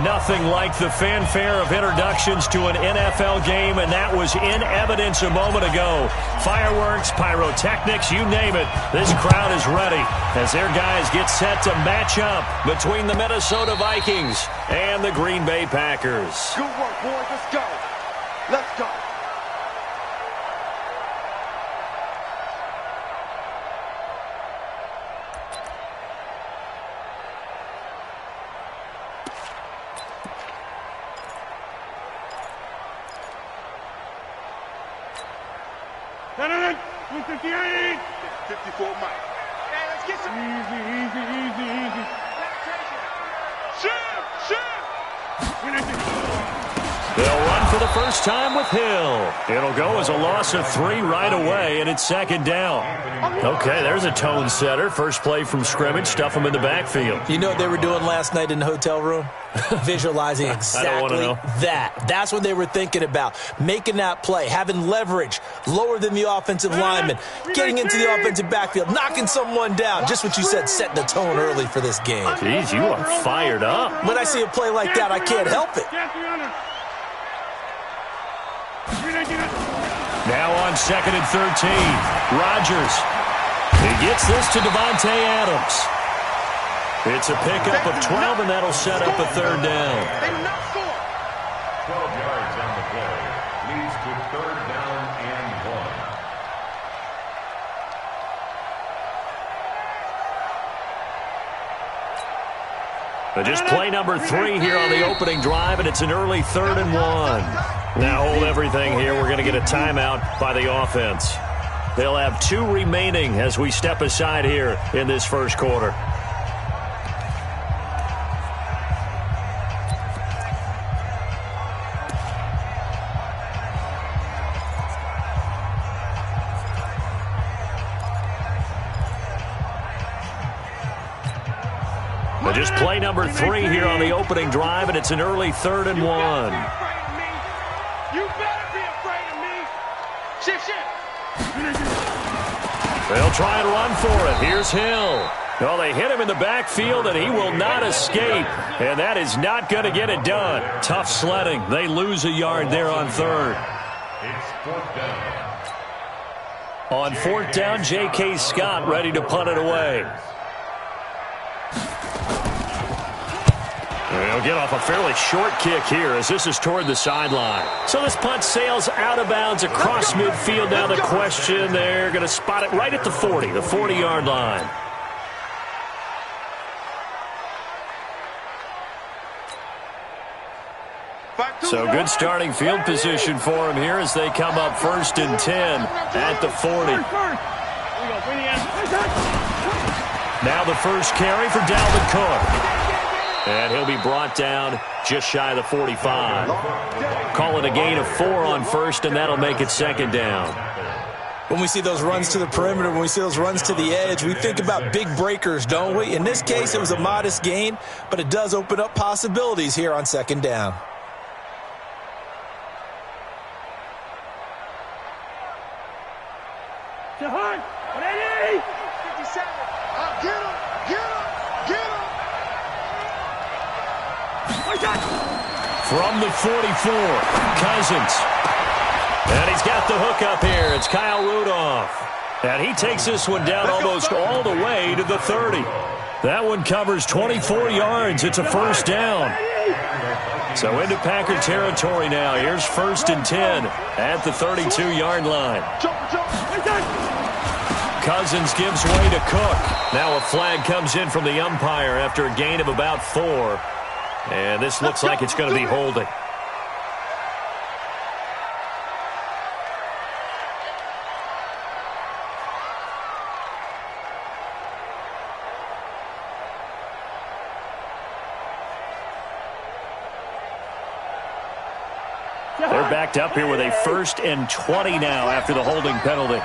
Nothing like the fanfare of introductions to an NFL game, and that was in evidence a moment ago. Fireworks, pyrotechnics, you name it. This crowd is ready as their guys get set to match up between the Minnesota Vikings and the Green Bay Packers. Good work, boys. Let's go. Let's go. No, 158. 54 Mike. Hey, let's get some. Easy. They'll run for the first time with Hill. It'll go as a loss of 3 right away, and it's second down. Okay, there's a tone setter. First play from scrimmage, stuff them in the backfield. You know what they were doing last night in the hotel room? Visualizing exactly that. That's what they were thinking about. Making that play, having leverage, lower than the offensive lineman, getting into the offensive backfield, knocking someone down. Just what you said, setting the tone early for this game. Jeez, you are fired up. When I see a play like that, I can't help it. Now on 2nd and 13, Rodgers. He gets this to Devontae Adams. It's a pickup of 12, and that'll set up a third down. They do not score. 12 yards on the play. Leads to third down and 1. But just play number 3 here on the opening drive, and it's an early 3rd and 1. Now hold everything here. We're going to get a timeout by the offense. They'll have 2 remaining as we step aside here in this first quarter. But just play number 3 here on the opening drive, and it's an early 3rd and 1. You better be afraid of me. Shift. They'll try and run for it. Here's Hill. Well, they hit him in the backfield, and he will not escape. And that is not going to get it done. Tough sledding. They lose a yard there on 3rd. It's 4th down. On 4th down, J.K. Scott ready to punt it away. They'll get off a fairly short kick here as this is toward the sideline. So this punt sails out of bounds across midfield. Now the question, they're going to spot it right at the 40, the 40-yard line. So good starting field position for him here as they come up 1st and 10 at the 40. Now the first carry for Dalvin Cook. And he'll be brought down just shy of the 45. Call it a gain of 4 on 1st, and that'll make it 2nd down. When we see those runs to the perimeter, when we see those runs to the edge, we think about big breakers, don't we? In this case, it was a modest gain, but it does open up possibilities here on 2nd down. Ready? 57. Get him. From the 44, Cousins. And he's got the hook up here. It's Kyle Rudolph. And he takes this one down almost all the way to the 30. That one covers 24 yards. It's a first down. So into Packer territory now. Here's 1st and 10 at the 32-yard line. Cousins gives way to Cook. Now a flag comes in from the umpire after a gain of about 4. And this looks like it's going to be holding. They're backed up here with a 1st and 20 now after the holding penalty.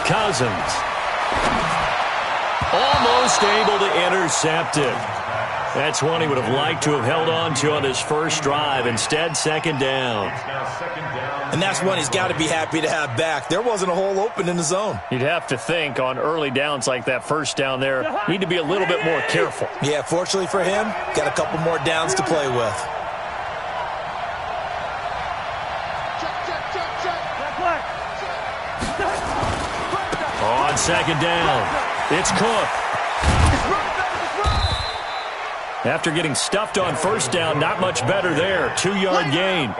Cousins almost able to intercept it. That's one he would have liked to have held on to on his first drive. Instead, second down. And that's one he's got to be happy to have back. There wasn't a hole open in the zone. You'd have to think on early downs like that first down there, need to be a little bit more careful. Yeah, fortunately for him, got a couple more downs to play with. On second down, it's Cook. After getting stuffed on first down, not much better there. 2-yard gain.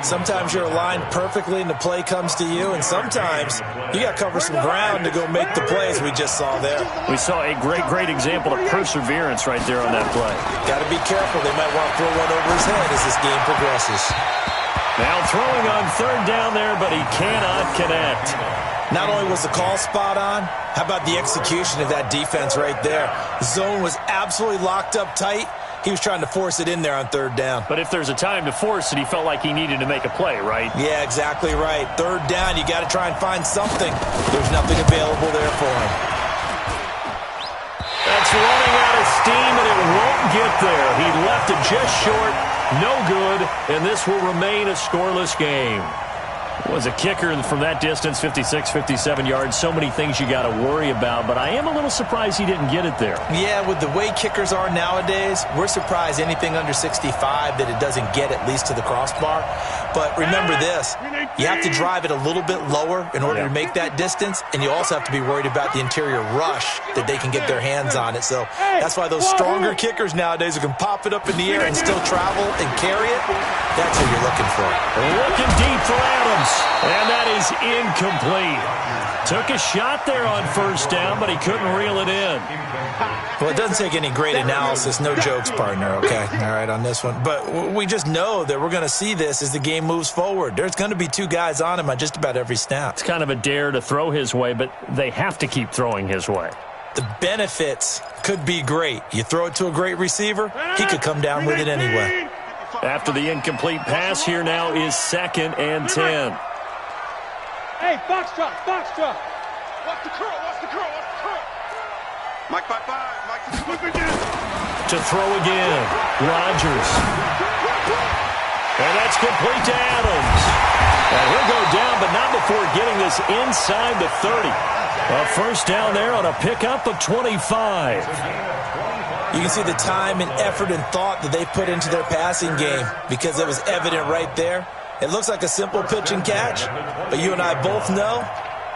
Sometimes you're aligned perfectly and the play comes to you, and sometimes you got to cover some ground to go make the plays we just saw there. We saw a great example of perseverance right there on that play. Got to be careful. They might want to throw one over his head as this game progresses. Now throwing on third down there, but he cannot connect. Not only was the call spot on, how about the execution of that defense right there? The zone was absolutely locked up tight. He was trying to force it in there on third down. But if there's a time to force it, he felt like he needed to make a play, right? Yeah, exactly right. Third down, you got to try and find something. There's nothing available there for him. That's running out of steam, and it won't get there. He left it just short, no good, and this will remain a scoreless game. Was a kicker from that distance, 56, 57 yards. So many things you got to worry about, but I am a little surprised he didn't get it there. Yeah, with the way kickers are nowadays, we're surprised anything under 65 that it doesn't get at least to the crossbar. But remember this, you have to drive it a little bit lower in order to make that distance, and you also have to be worried about the interior rush that they can get their hands on it. So that's why those stronger kickers nowadays who can pop it up in the air and still travel and carry it, that's what you're looking for. Looking deep for Adams, and that is incomplete. Took a shot there on first down, but he couldn't reel it in. Well, it doesn't take any great analysis. No jokes, partner, okay? All right, on this one. But we just know that we're going to see this as the game moves forward. There's going to be two guys on him on just about every snap. It's kind of a dare to throw his way, but they have to keep throwing his way. The benefits could be great. You throw it to a great receiver, he could come down with it anyway. After the incomplete pass, here now is 2nd and 10. Hey, box truck. Watch the curl. Mike 5-5. Mike To throw again, Rodgers. And that's complete to Adams. And he'll go down, but not before getting this inside the 30. A first down there on a pickup of 25. You can see the time and effort and thought that they put into their passing game because it was evident right there. It looks like a simple pitch and catch, but you and I both know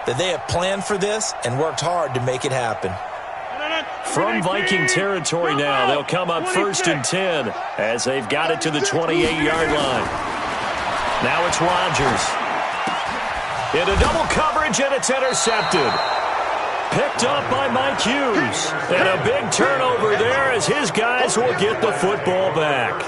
that they have planned for this and worked hard to make it happen. From Viking territory now, they'll come up 1st and 10 as they've got it to the 28-yard line. Now it's Rodgers. Into double coverage, and it's intercepted. Picked up by Mike Hughes. And a big turnover there as his guys will get the football back.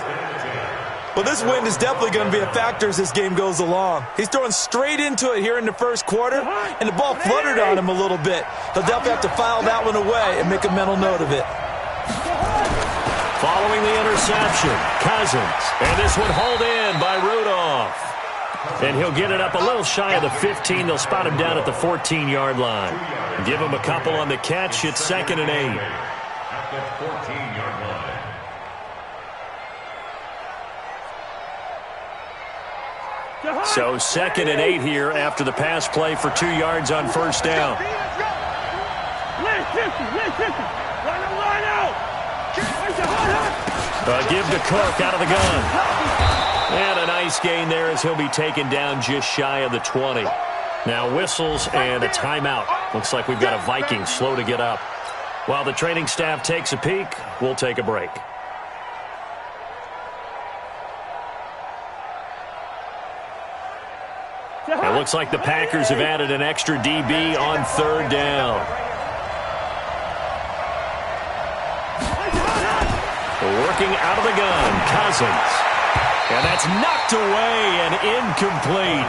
Well, this wind is definitely going to be a factor as this game goes along. He's throwing straight into it here in the first quarter, and the ball fluttered on him a little bit. He'll definitely have to file that one away and make a mental note of it. Following the interception, Cousins. And this one hauled in by Rudolph. And he'll get it up a little shy of the 15. They'll spot him down at the 14-yard line. Give him a couple on the catch. It's 2nd and 8. At the 14-yard line. So 2nd and 8 here after the pass play for 2 yards on first down. Give to Cook out of the gun. And a nice gain there as he'll be taken down just shy of the 20. Now whistles and a timeout. Looks like we've got a Viking slow to get up. While the training staff takes a peek, we'll take a break. It looks like the Packers have added an extra DB on third down. Working out of the gun, Cousins. And that's knocked away and incomplete.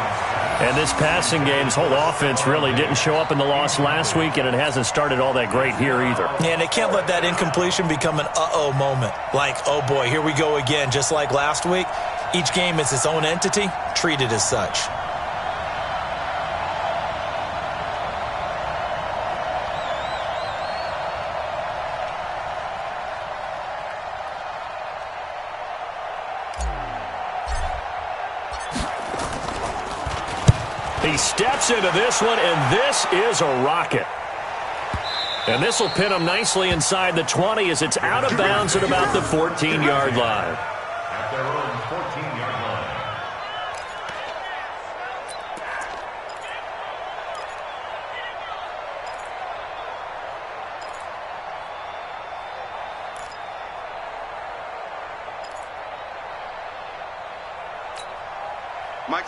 And this passing game, this whole offense really didn't show up in the loss last week, and it hasn't started all that great here either. Yeah, and they can't let that incompletion become an uh-oh moment. Like, oh boy, here we go again, just like last week. Each game is its own entity, treated as such. He steps into this one, and this is a rocket. And this will pin him nicely inside the 20 as it's out of bounds at about the 14-yard line. At their own 14-yard line.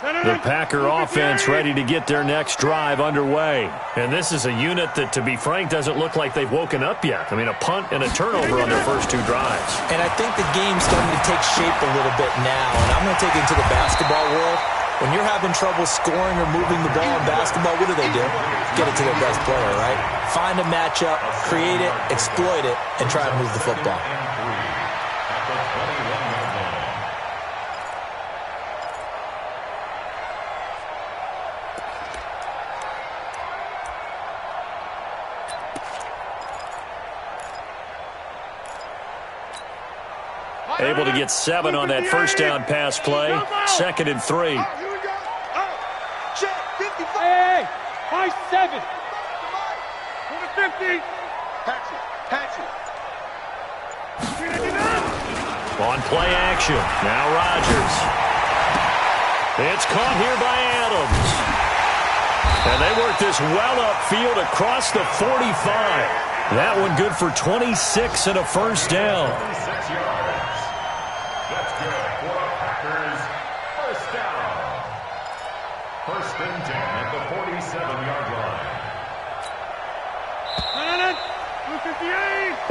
The Packer offense ready to get their next drive underway. And this is a unit that, to be frank, doesn't look like they've woken up yet. I mean, a punt and a turnover on their first two drives. And I think the game's starting to take shape a little bit now. And I'm going to take it into the basketball world. When you're having trouble scoring or moving the ball in basketball, what do? Get it to their best player, right? Find a matchup, create it, exploit it, and try to move the football. Able to get 7 on that first down pass play. 2nd and 3. Hey, high 7. 50. Patch it. On play action. Now Rodgers. It's caught here by Adams. And they work this well upfield across the 45. That one good for 26 and a first down. 26 yards. That's good for the Packers. First down. 1st and 10 at the 47-yard line.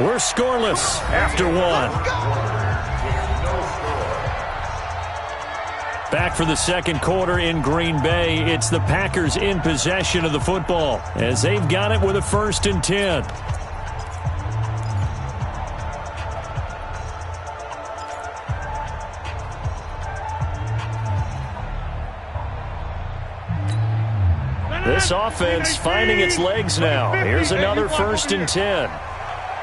We're scoreless after 1. Back for the second quarter in Green Bay. It's the Packers in possession of the football as they've got it with a 1st and 10. This offense finding its legs now. Here's another 1st and 10.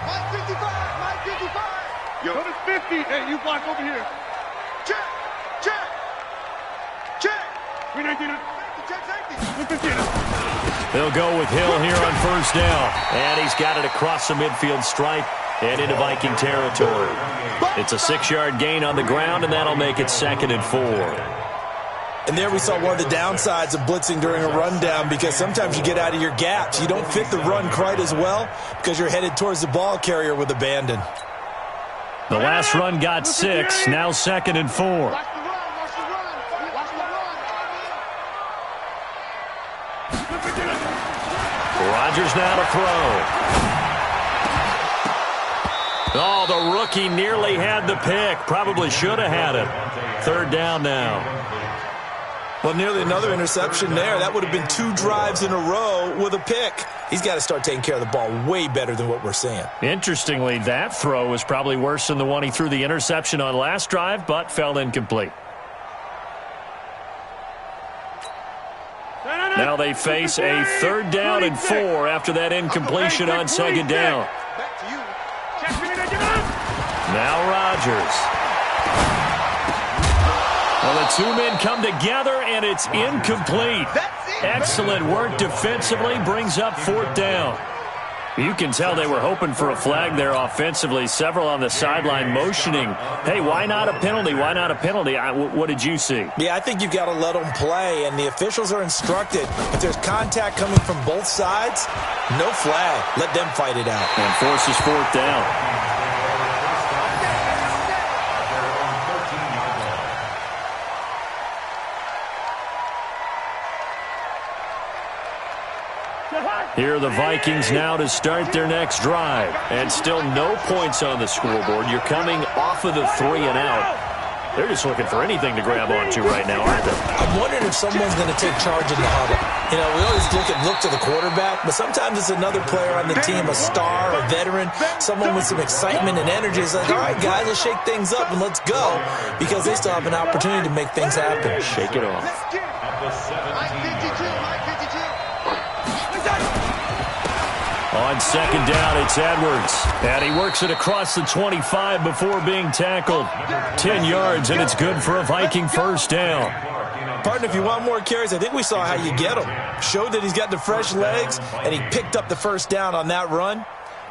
Mike 55. Yo, go to 50. Hey, you block over here. Check. 319. They'll go with Hill here on 1st down. And he's got it across the midfield stripe and into Viking territory. It's a 6-yard gain on the ground, and that'll make it 2nd and 4. And there we saw one of the downsides of blitzing during a rundown, because sometimes you get out of your gaps. You don't fit the run quite as well because you're headed towards the ball carrier with abandon. The last run got 6, now 2nd and 4. Rodgers now to throw. Oh, the rookie nearly had the pick. Probably should have had it. 3rd down now. Well, nearly another interception there. That would have been 2 drives in a row with a pick. He's got to start taking care of the ball way better than what we're seeing. Interestingly, that throw was probably worse than the one he threw the interception on last drive, but fell incomplete. Now they face a 3rd down and 4 after that incompletion on 2nd down. Now Rodgers. Well, the 2 men come together, and it's incomplete. Excellent work defensively, brings up 4th down. You can tell they were hoping for a flag there offensively. Several on the sideline motioning, hey, why not a penalty? Why not a penalty? What did you see? Yeah, I think you've got to let them play, and the officials are instructed. If there's contact coming from both sides, no flag. Let them fight it out. And forces 4th down. Here are the Vikings now to start their next drive. And still no points on the scoreboard. You're coming off of the 3 and out. They're just looking for anything to grab onto right now, aren't they? I'm wondering if someone's going to take charge in the huddle. You know, we always look to the quarterback, but sometimes it's another player on the team, a star, a veteran, someone with some excitement and energy. It's like, all right, guys, let's shake things up and let's go, because they still have an opportunity to make things happen. Shake it off. On 2nd down, it's Edwards. And he works it across the 25 before being tackled. 10 yards, and it's good for a Viking 1st down. Partner, if you want more carries, I think we saw how you get them. Showed that he's got the fresh legs, and he picked up the first down on that run.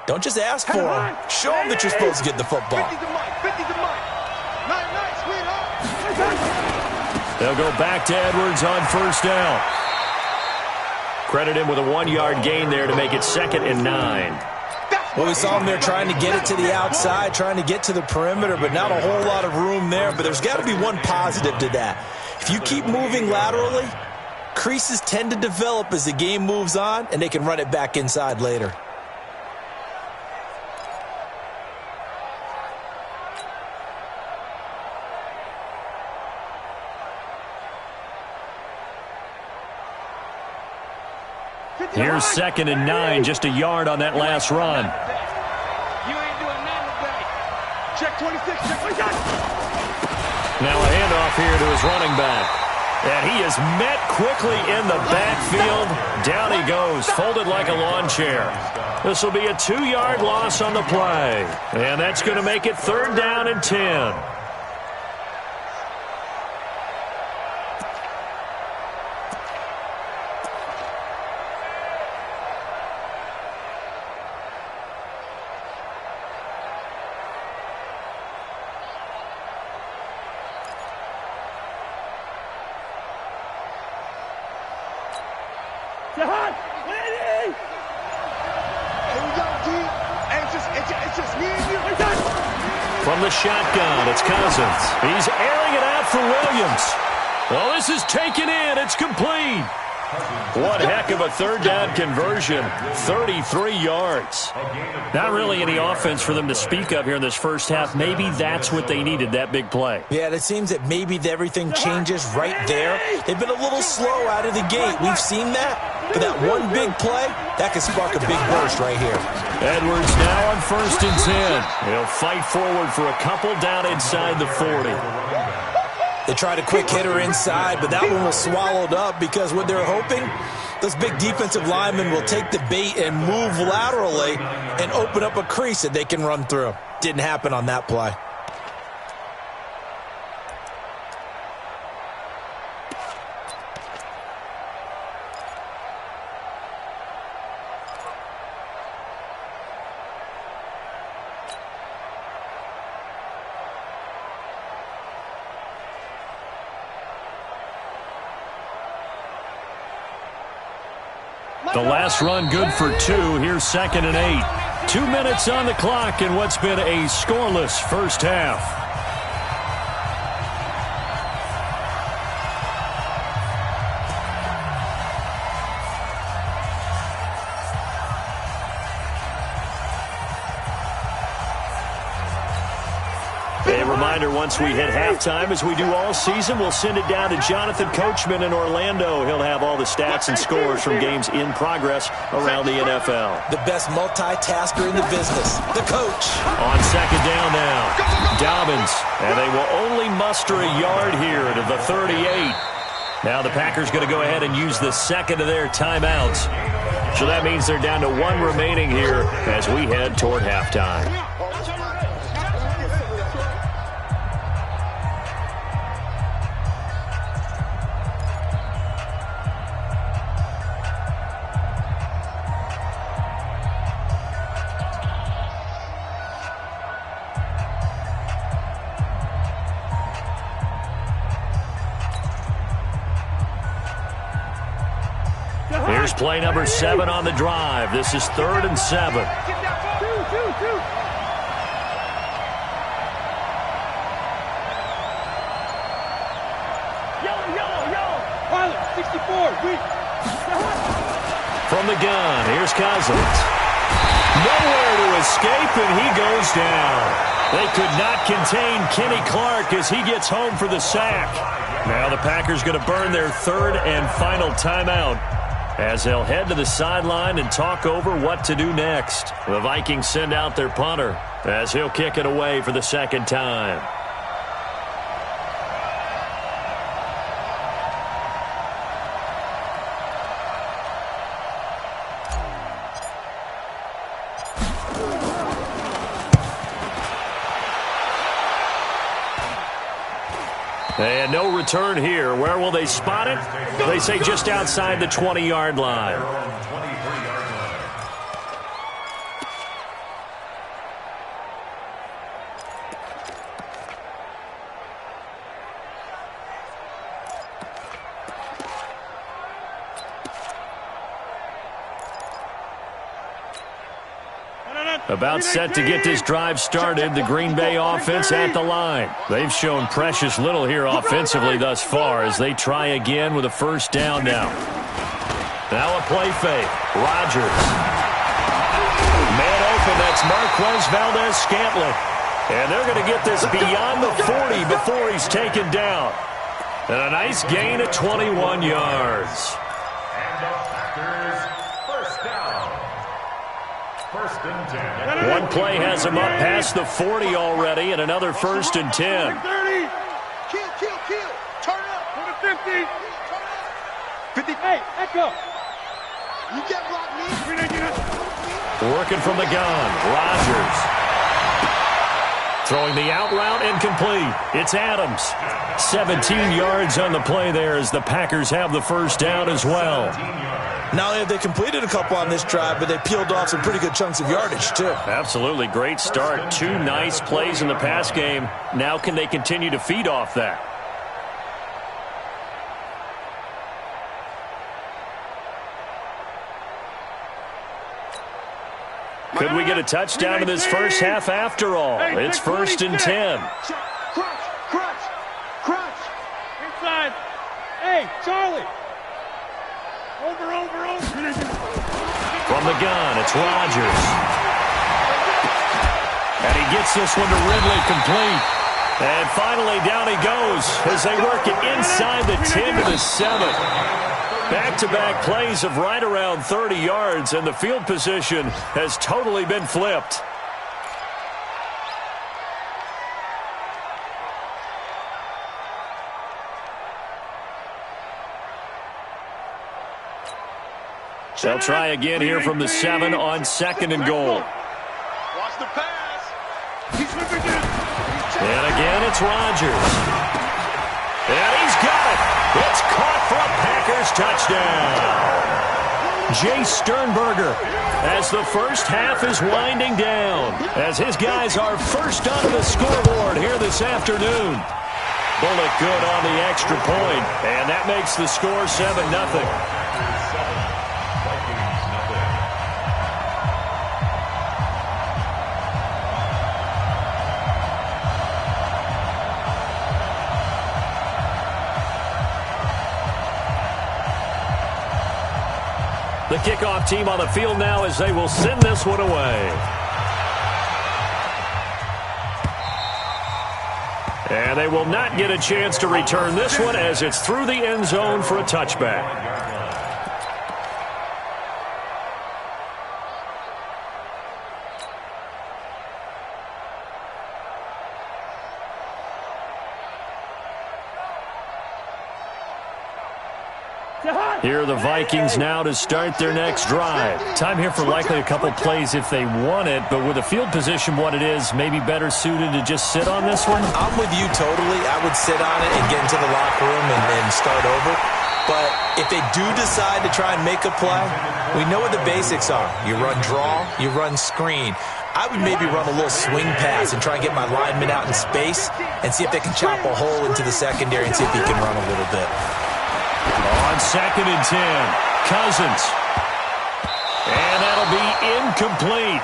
Don't just ask for him. Show him that you're supposed to get the football. 50 to Mike. 50 to Mike. Nice, sweetheart. They'll go back to Edwards on first down. Credit him with a 1-yard gain there to make it 2nd and 9. Well, we saw him there trying to get it to the outside, trying to get to the perimeter, but not a whole lot of room there. But there's got to be one positive to that. If you keep moving laterally, creases tend to develop as the game moves on, and they can run it back inside later. Here's 2nd and 9, just a yard on that last run. You ain't doing nothing today. Check 26. Check 26. Now a handoff here to his running back. And he is met quickly in the backfield. Down he goes, folded like a lawn chair. This will be a 2-yard loss on the play. And that's going to make it 3rd down and 10. From the shotgun, it's Cousins. He's airing it out for Williams. Well, this is taken in. It's complete. What heck of a 3rd down conversion. 33 yards. Not really any offense for them to speak of here in this first half. Maybe that's what they needed, that big play. Yeah, it seems that maybe everything changes right there. They've been a little slow out of the gate. We've seen that. But that one big play, that could spark a big burst right here. Edwards now on 1st and 10. He'll fight forward for a couple down inside the 40. They tried a quick hitter inside, but that one was swallowed up because what they're hoping, those big defensive linemen will take the bait and move laterally and open up a crease that they can run through. Didn't happen on that play. The last run good for 2. Here's 2nd and 8. 2 minutes on the clock in what's been a scoreless first half. Once we hit halftime, as we do all season, we'll send it down to Jonathan Coachman in Orlando. He'll have all the stats and scores from games in progress around the NFL. The best multitasker in the business, the coach. On 2nd down now, Dobbins, and they will only muster a yard here to the 38. Now the Packers going to go ahead and use the 2nd of their timeouts. So that means they're down to 1 remaining here as we head toward halftime. Here's play number 7 on the drive. This is 3rd and 7. From the gun, here's Cousins. Nowhere to escape, and he goes down. They could not contain Kenny Clark as he gets home for the sack. Now the Packers going to burn their 3rd and final timeout as they'll head to the sideline and talk over what to do next. The Vikings send out their punter as he'll kick it away for the 2nd time. And no return here. Where will they spot it? They say just outside the 20-yard line. About set to get this drive started, the Green Bay offense at the line. They've shown precious little here offensively thus far as they try again with a first down now. Now a play fake. Rodgers. Man open, that's Marquez Valdez-Scantling. And they're going to get this beyond the 40 before he's taken down. And a nice gain of 21 yards. And the Packers first down. First and 10. One play has him up past the 40 already, and another first and 10. 30. Kill. Turn up. 50. 50. Hey, echo. You get blocked, me. Working from the gun. Rodgers. Throwing the out route incomplete. It's Adams. 17 yards on the play there as the Packers have the first down as well. Not only have they completed a couple on this drive, but they peeled off some pretty good chunks of yardage, too. Absolutely. Great start. 2 nice plays in the pass game. Now can they continue to feed off that? Could we get a touchdown in this first half after all? It's first and 10. Crunch. Inside. Hey, Charlie. Over. From the gun, it's Rodgers. And he gets this one to Ridley complete. And finally down he goes as they work it inside the 10 to the 7. Back-to-back plays of right around 30 yards, and the field position has totally been flipped. They'll try again here from the 7 on 2nd and goal. Watch the pass. And again, it's Rodgers. And he's got it. It's caught for a Packers touchdown. Jay Sternberger as the first half is winding down as his guys are first onto the scoreboard here this afternoon. Bullet good on the extra point, and that makes the score 7-0. The kickoff team on the field now as they will send this one away. And they will not get a chance to return this one as it's through the end zone for a touchback. Here are the Vikings now to start their next drive. Time here for likely a couple plays if they want it, but with the field position what it is, maybe better suited to just sit on this one? I'm with you totally. I would sit on it and get into the locker room and start over. But if they do decide to try and make a play, we know what the basics are. You run draw, you run screen. I would maybe run a little swing pass and try and get my lineman out in space and see if they can chop a hole into the secondary and see if he can run a little bit. On 2nd and 10, Cousins. And that'll be incomplete.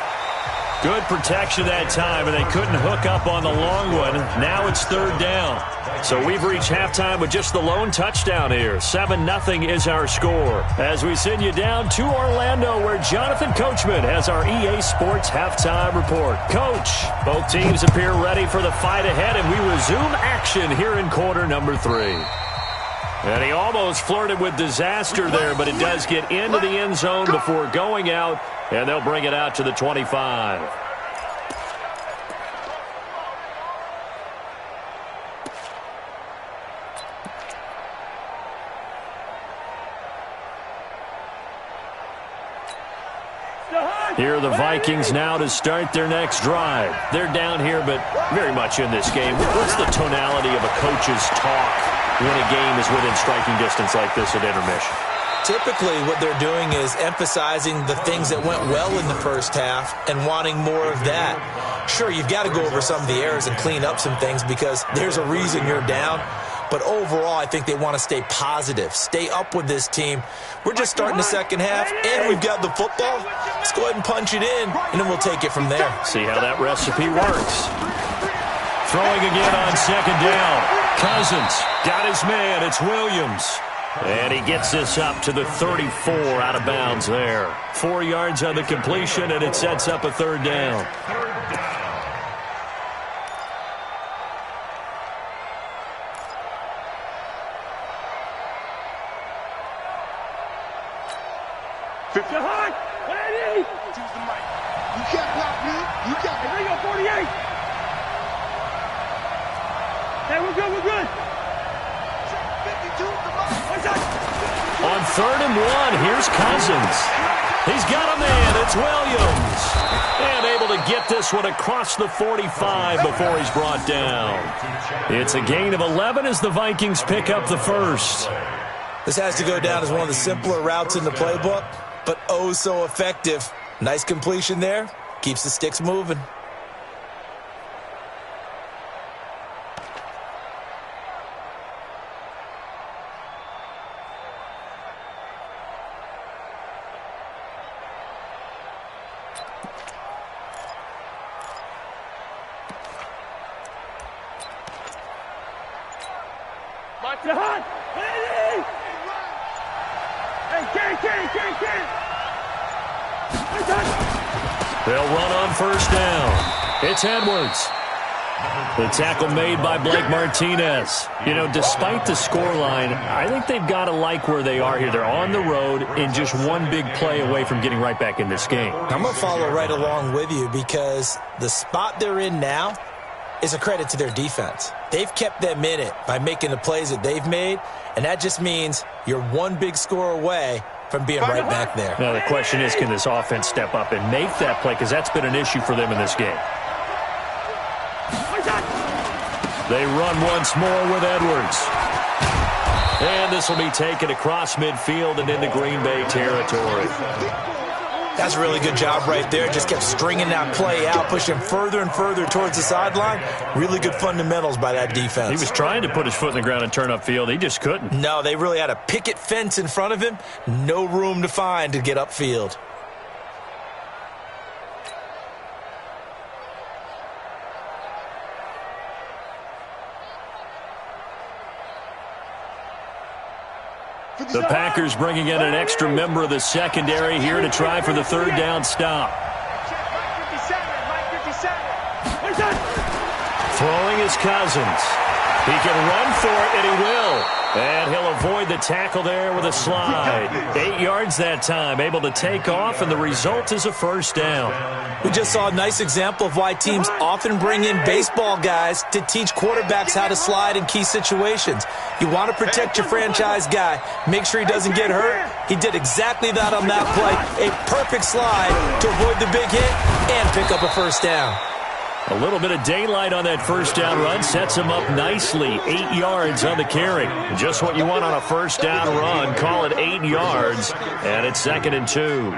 Good protection that time, and they couldn't hook up on the long one. Now it's 3rd down. So we've reached halftime with just the lone touchdown here. 7-0 is our score. As we send you down to Orlando, where Jonathan Coachman has our EA Sports halftime report. Coach, both teams appear ready for the fight ahead, and we resume action here in quarter number 3. And he almost flirted with disaster there, but it does get into the end zone before going out, and they'll bring it out to the 25. Here are the Vikings now to start their next drive. They're down here, but very much in this game. What's the tonality of a coach's talk when a game is within striking distance like this at intermission? Typically, what they're doing is emphasizing the things that went well in the first half and wanting more of that. Sure, you've got to go over some of the errors and clean up some things because there's a reason you're down. But overall, I think they want to stay positive, stay up with this team. We're just starting the second half, and we've got the football. Let's go ahead and punch it in, and then we'll take it from there. See how that recipe works. Throwing again on second down. Cousins got his man. It's Williams. And he gets this up to the 34 out of bounds there. 4 yards on the completion, and it sets up a third down. On 3rd and 1, here's Cousins. He's got a man. It's Williams. And able to get this one across the 45 before he's brought down. It's a gain of 11 as the Vikings pick up the first. This has to go down as one of the simpler routes in the playbook, but oh so effective. Nice completion there. Keeps the sticks moving. They'll run on first down. It's Edwards. The tackle made by Blake Martinez. You know, despite the scoreline, I think they've got to like where they are here. They're on the road and just one big play away from getting right back in this game. I'm going to follow right along with you because the spot they're in now is a credit to their defense. They've kept them in it by making the plays that they've made, and that just means you're one big score away from being right back there. Now, the question is, can this offense step up and make that play? Because that's been an issue for them in this game. They run once more with Edwards. And this will be taken across midfield and into Green Bay territory. That's a really good job right there. Just kept stringing that play out, pushing further and further towards the sideline. Really good fundamentals by that defense. He was trying to put his foot in the ground and turn upfield. He just couldn't. No, they really had a picket fence in front of him. No room to find to get upfield. The Packers bringing in an extra member of the secondary here to try for the third down stop. Throwing is Cousins. He can run for it, and he will. And he'll avoid the tackle there with a slide. 8 yards that time, able to take off, and the result is a first down. We just saw a nice example of why teams often bring in baseball guys to teach quarterbacks how to slide in key situations. You want to protect your franchise guy. Make sure he doesn't get hurt. He did exactly that on that play. A perfect slide to avoid the big hit and pick up a first down. A little bit of daylight on that first down run sets him up nicely. 8 yards on the carry. Just what you want on a first down run. Call it 8 yards, and it's 2nd and 2.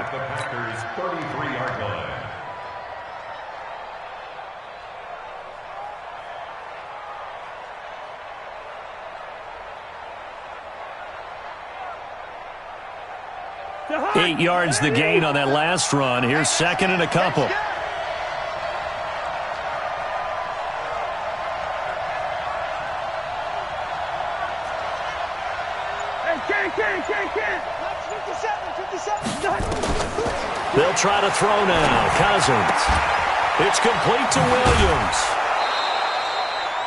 Eight yards the gain on that last run. Here's 2nd and a couple. They'll try to throw now. Cousins. It's complete to Williams.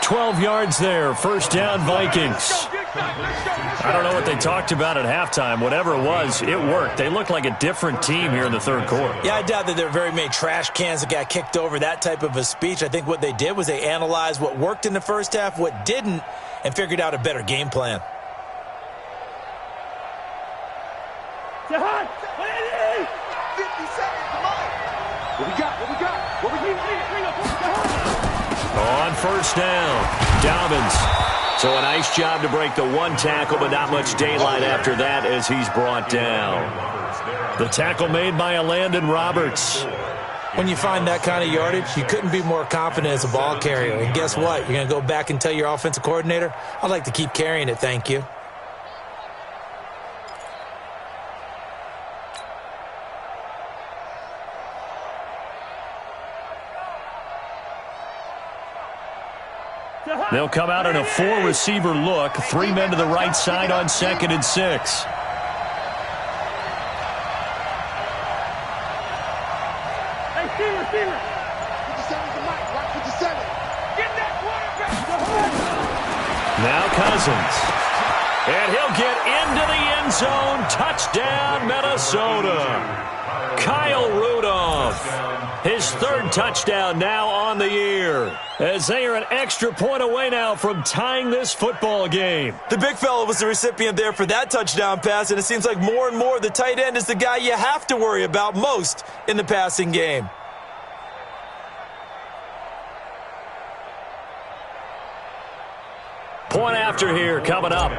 12 yards there. First down, Vikings. I don't know what they talked about at halftime. Whatever it was, it worked. They look like a different team here in the third quarter. Yeah, I doubt that there are very many trash cans that got kicked over, that type of a speech. I think what they did was they analyzed what worked in the first half, what didn't, and figured out a better game plan. What we got? What we got? What we On first down, Dobbins. So a nice job to break the one tackle, but not much daylight after that as he's brought down. The tackle made by Landon Roberts. When you find that kind of yardage, you couldn't be more confident as a ball carrier. And guess what? You're going to go back and tell your offensive coordinator, I'd like to keep carrying it, thank you. They'll come out in a four-receiver look. 3 men to the right side on 2nd and 6. Hey, Steeler. 57's the mic. Watch 57. Get that quarterback. Now Cousins. And he'll get into the end zone. Touchdown, Minnesota. Kyle Rudolph. His 3rd touchdown now on the year, as they are an extra point away now from tying this football game. The big fella was the recipient there for that touchdown pass, and it seems like more and more the tight end is the guy you have to worry about most in the passing game. Point after here coming up.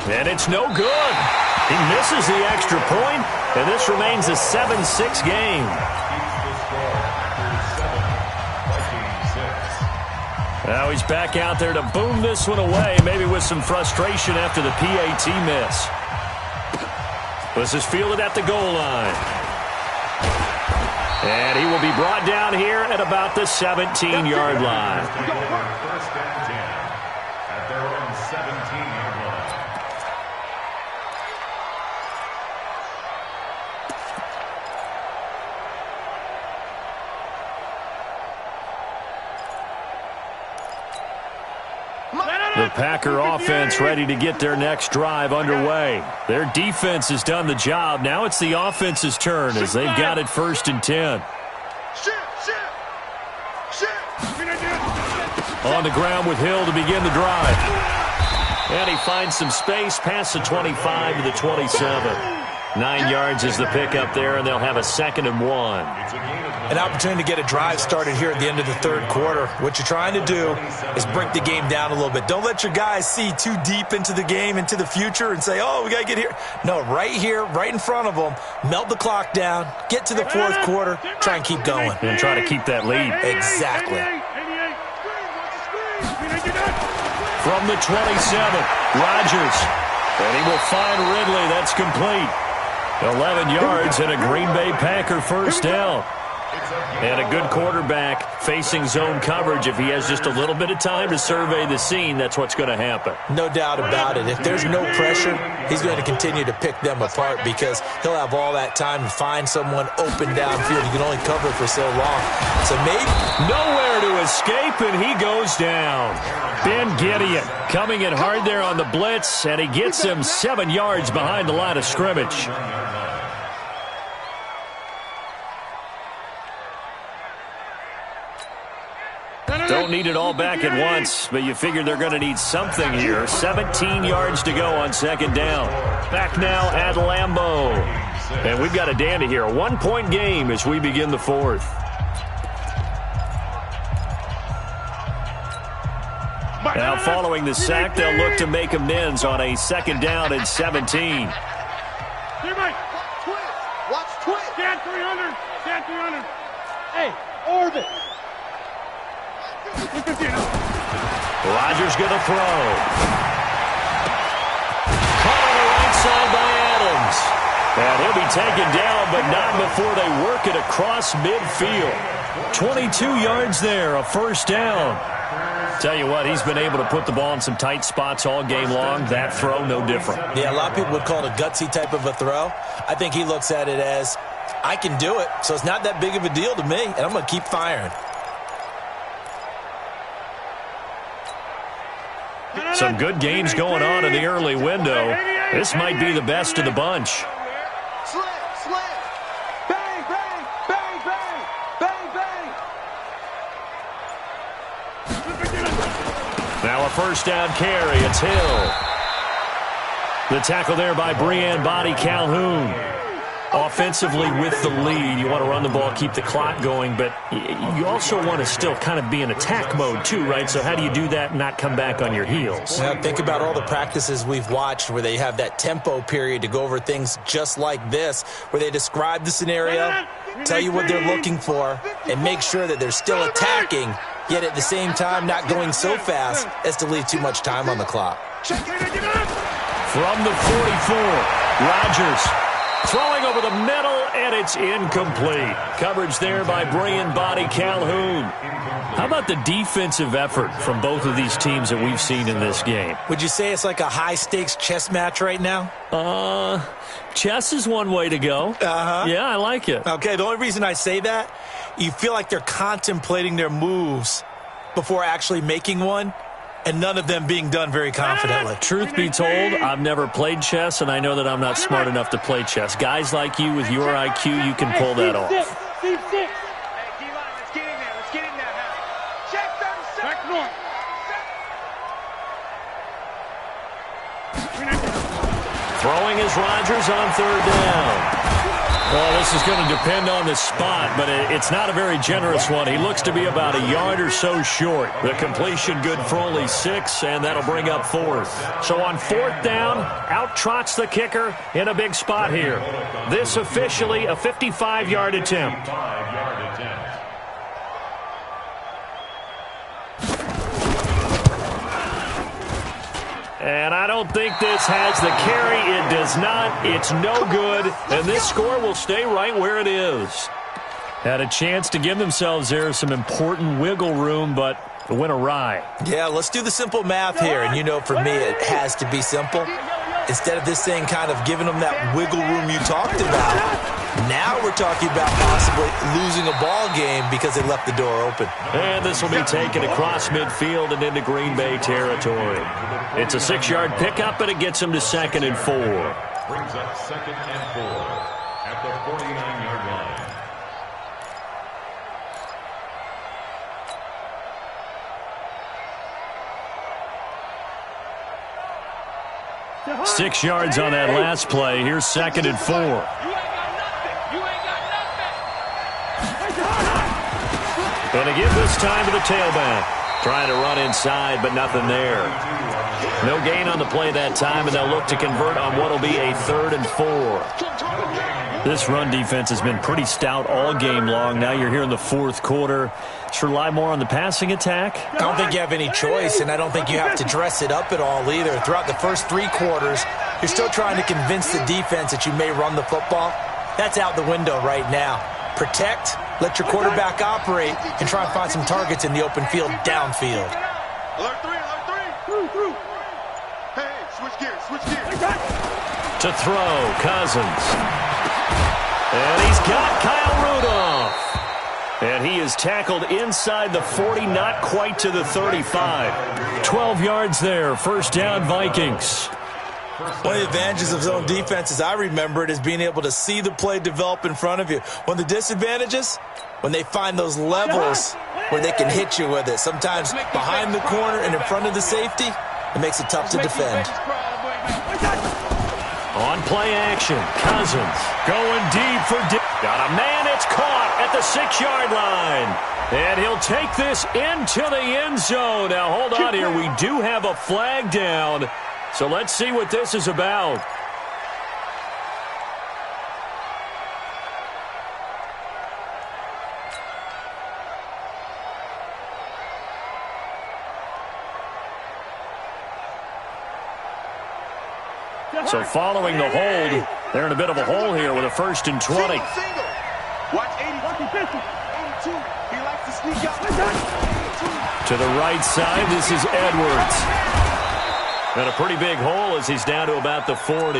And it's no good. He misses the extra point, and this remains a 7-6 game. Now he's back out there to boom this one away, maybe with some frustration after the PAT miss. This is fielded at the goal line. And he will be brought down here at about the 17-yard line. First and 10 at their own 17-yard line. The Packer offense ready to get their next drive underway. Their defense has done the job. Now it's the offense's turn as they've got it 1st and 10. On the ground with Hill to begin the drive. And he finds some space past the 25 to the 27. 9 yards is the pickup there, and they'll have a 2nd and 1. An opportunity to get a drive started here at the end of the 3rd quarter. What you're trying to do is break the game down a little bit. Don't let your guys see too deep into the game, into the future, and say, oh, we got to get here. No, right here, right in front of them, melt the clock down, get to the 4th quarter, try and keep going. And try to keep that lead. Exactly. From the 27, Rodgers. And he will find Ridley. That's complete. 11 yards and a Green Bay Packer 1st down. And a good quarterback facing zone coverage. If he has just a little bit of time to survey the scene, that's what's going to happen. No doubt about it. If there's no pressure, he's going to continue to pick them apart because he'll have all that time to find someone open downfield. You can only cover for so long. So maybe nowhere to escape, and he goes down. Ben Gideon coming in hard there on the blitz, and he gets him 7 yards behind the line of scrimmage. Don't need it all back at once, but you figure they're going to need something here. 17 yards to go on 2nd down. Back now at Lambeau. And we've got a dandy here. A 1-point game as we begin the 4th. Now following the sack, they'll look to make amends on a 2nd down and 17. Watch twist. Stand 300. Stand 300. Hey, orbit. Rodgers going to throw. Caught on the right side by Adams. And he'll be taken down, but not before they work it across midfield. 22 yards there, a 1st down. Tell you what, he's been able to put the ball in some tight spots all game long. That throw, no different. Yeah, a lot of people would call it a gutsy type of a throw. I think he looks at it as, I can do it, so it's not that big of a deal to me, and I'm going to keep firing. Some good games going on in the early window. This might be the best of the bunch. Slam. Bang, bang, bang, bang, bang, bang. Now a 1st down carry. It's Hill. The tackle there by Breanne Body Calhoun. Offensively with the lead, you want to run the ball, keep the clock going, but you also want to still kind of be in attack mode too, right? So how do you do that and not come back on your heels? Yeah, think about all the practices we've watched where they have that tempo period to go over things just like this, where they describe the scenario, tell you what they're looking for, and make sure that they're still attacking, yet at the same time not going so fast as to leave too much time on the clock. From the 44, Rodgers throwing over the middle, and it's incomplete. Coverage there by Breanne Body Calhoun. How about the defensive effort from both of these teams that we've seen in this game? Would you say it's like a high-stakes chess match right now? Chess is one way to go. Yeah, I like it. Okay, the only reason I say that, you feel like they're contemplating their moves before actually making one, and none of them being done very confidently. Truth be told, I've never played chess, and I know that I'm not smart enough to play chess. Guys like you with your IQ, you can pull that off. Throwing is Rodgers on third down. Well, this is going to depend on the spot, but it's not a very generous one. He looks to be about a yard or so short. The completion good for only 6, and that'll bring up fourth. So on fourth down, out trots the kicker in a big spot here. This officially a 55-yard attempt. And I don't think this has the carry. It does not. It's no good. And this score will stay right where it is. Had a chance to give themselves there some important wiggle room, but it went awry. Yeah, let's do the simple math here. And you know, for me, it has to be simple. Instead of this thing kind of giving them that wiggle room you talked about, now we're talking about possibly losing a ball game because they left the door open. And this will be taken across midfield and into Green Bay territory. It's a 6-yard pickup, and it gets them to 2nd and 4. Brings up 2nd and 4 at the 49-yard line. 6 yards on that last play. Here's 2nd and 4. And to give this time to the tailback. Trying to run inside, but nothing there. No gain on the play that time, and they'll look to convert on what will be a 3rd and 4. This run defense has been pretty stout all game long. Now you're here in the fourth quarter. Should rely more on the passing attack? I don't think you have any choice, and I don't think you have to dress it up at all either. Throughout the first 3 quarters, you're still trying to convince the defense that you may run the football. That's out the window right now. Protect, let your quarterback operate, and try and find some targets in the open field downfield. Alert 3, alert 3. Hey, switch gears. To throw, Cousins. And he's got Kyle Rudolph. And he is tackled inside the 40, not quite to the 35. 12 yards there, first down Vikings. One of the advantages of zone defense, as I remember it, is being able to see the play develop in front of you. One of the disadvantages, when they find those levels where they can hit you with it. Sometimes behind the corner and in front of the safety, it makes it tough to defend. On play action, Cousins going deep for got a man. It's caught at the 6-yard line. And he'll take this into the end zone. Now, hold on here. We do have a flag down. So let's see what this is about. So following the hold, they're in a bit of a hole here with a 1st and 20. Watch 82. He likes to sneak out. To the right side, this is Edwards. And a pretty big hole as he's down to about the 40.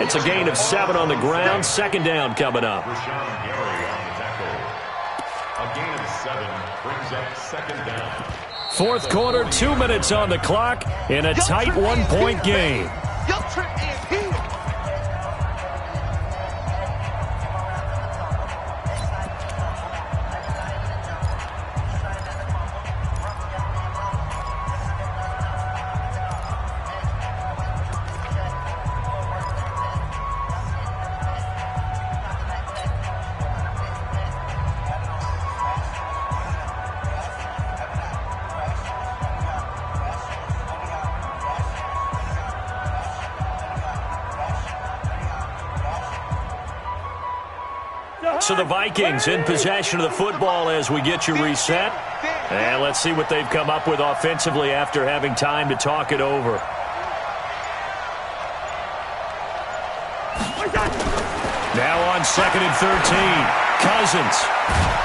It's a gain of 7 on the ground. 2nd down coming up. A gain of 7 brings up 2nd down. Fourth quarter, 2 minutes on the clock in a tight 1-point game. So the Vikings in possession of the football as we get you reset. And let's see what they've come up with offensively after having time to talk it over. Now on 2nd and 13. Cousins.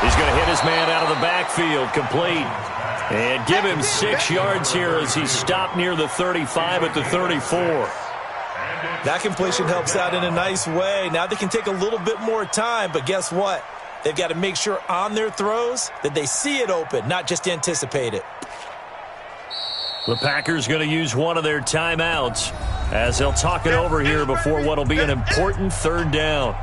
He's going to hit his man out of the backfield, complete. And give him 6 yards here as he's stopped near the 35 at the 34. That completion helps out in a nice way. Now they can take a little bit more time, but guess what? They've got to make sure on their throws that they see it open, not just anticipate it. The Packers going to use one of their timeouts as they'll talk it over here before what will be an important 3rd down.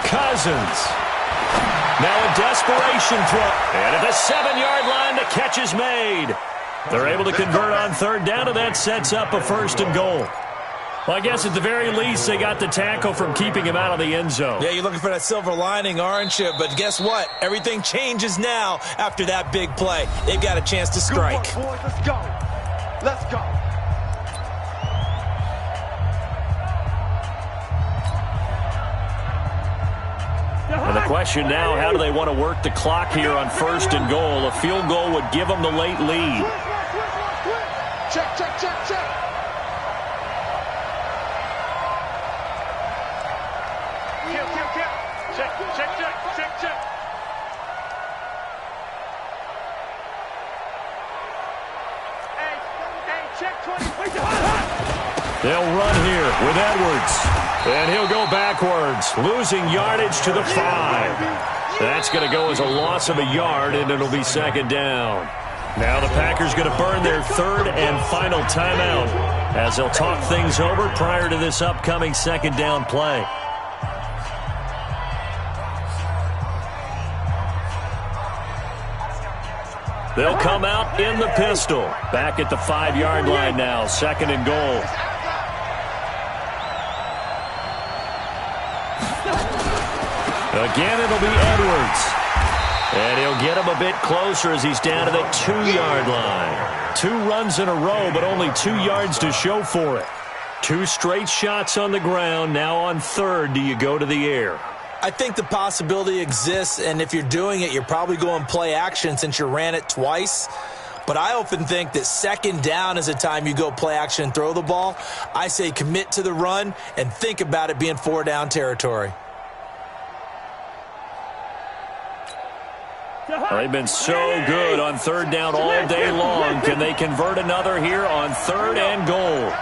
Cousins. Now a desperation throw. And at the 7-yard line, the catch is made. They're able to convert on 3rd down, and that sets up a 1st and goal. Well, I guess at the very least, they got the tackle from keeping him out of the end zone. Yeah, you're looking for that silver lining, aren't you? But guess what? Everything changes now after that big play. They've got a chance to strike. Good work, boys. Let's go. Let's go. And the question now, how do they want to work the clock here on 1st and goal? A field goal would give them the late lead. Check, check, check, check. Check, check, check, check, check. Hey, check 20. They'll run here with Edwards. And he'll go backwards, losing yardage to the 5. That's going to go as a loss of a yard, and it'll be 2nd down. Now the Packers going to burn their 3rd and final timeout as they'll talk things over prior to this upcoming 2nd down play. They'll come out in the pistol. Back at the 5-yard line now, 2nd and goal. Again, it'll be Edwards. And he'll get him a bit closer as he's down to the 2-yard line. 2 runs in a row, but only 2 yards to show for it. 2 straight shots on the ground. Now on 3rd, do you go to the air? I think the possibility exists, and if you're doing it, you're probably going play action since you ran it twice. But I often think that 2nd down is a time you go play action and throw the ball. I say commit to the run and think about it being 4-down territory. They've been so good on 3rd down all day long. Can they convert another here on 3rd and goal?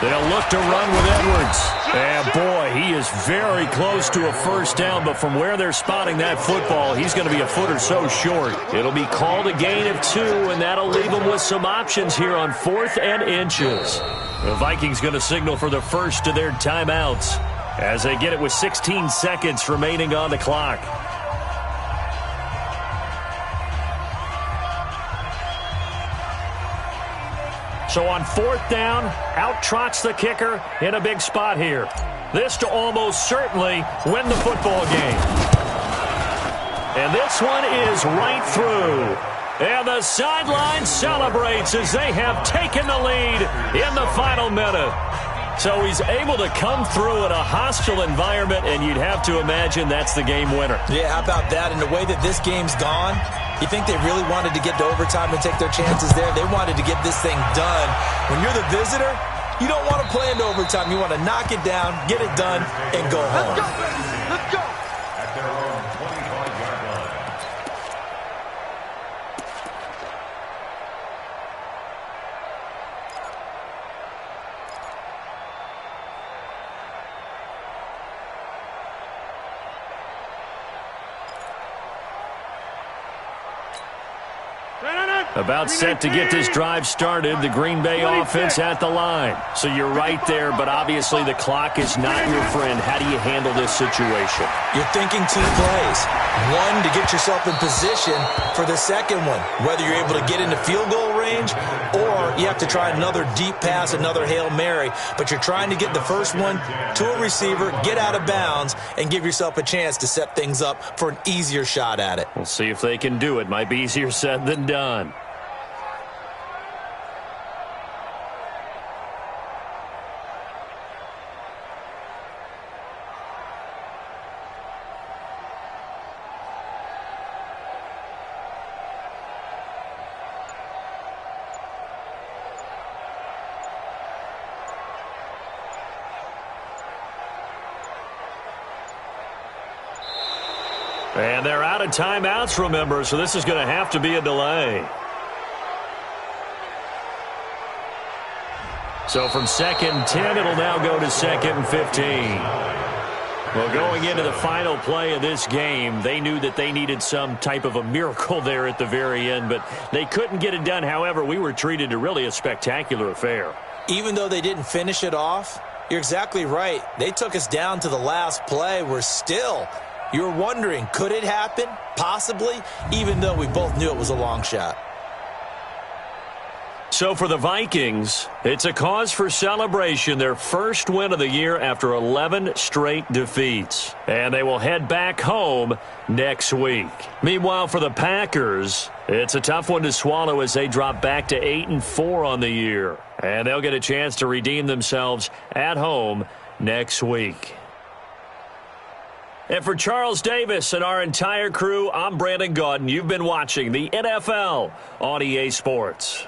They'll look to run with Edwards. And boy, he is very close to a 1st down, but from where they're spotting that football, he's going to be a foot or so short. It'll be called a gain of 2, and that'll leave them with some options here on 4th and inches. The Vikings going to signal for the first of their timeouts as they get it with 16 seconds remaining on the clock. So on 4th down, out trots the kicker in a big spot here. This to almost certainly win the football game. And this one is right through. And the sideline celebrates as they have taken the lead in the final minute. So he's able to come through in a hostile environment, and you'd have to imagine that's the game winner. Yeah, how about that? And the way that this game's gone, you think they really wanted to get to overtime and take their chances there? They wanted to get this thing done. When you're the visitor, you don't want to play into overtime. You want to knock it down, get it done, and go home. Let's go. At their own 25-yard line. About set to get this drive started, the Green Bay offense at the line. So you're right there, but obviously the clock is not your friend. How do you handle this situation? You're thinking two plays. One, to get yourself in position for the second one, whether you're able to get into field goal range or you have to try another deep pass, another Hail Mary, but you're trying to get the first one to a receiver, get out of bounds, and give yourself a chance to set things up for an easier shot at it. We'll see if they can do it. Might be easier said than done. And they're out of timeouts, remember, so this is going to have to be a delay. So from 2nd and 10, it'll now go to 2nd and 15. Well, going into the final play of this game, they knew that they needed some type of a miracle there at the very end, but they couldn't get it done. However, we were treated to really a spectacular affair. Even though they didn't finish it off, you're exactly right. They took us down to the last play. We're still... You're wondering, could it happen? Possibly, even though we both knew it was a long shot. So for the Vikings, it's a cause for celebration, their first win of the year after 11 straight defeats. And they will head back home next week. Meanwhile, for the Packers, it's a tough one to swallow as they drop back to 8-4 on the year. And they'll get a chance to redeem themselves at home next week. And for Charles Davis and our entire crew, I'm Brandon Gaudin. You've been watching the NFL on EA Sports.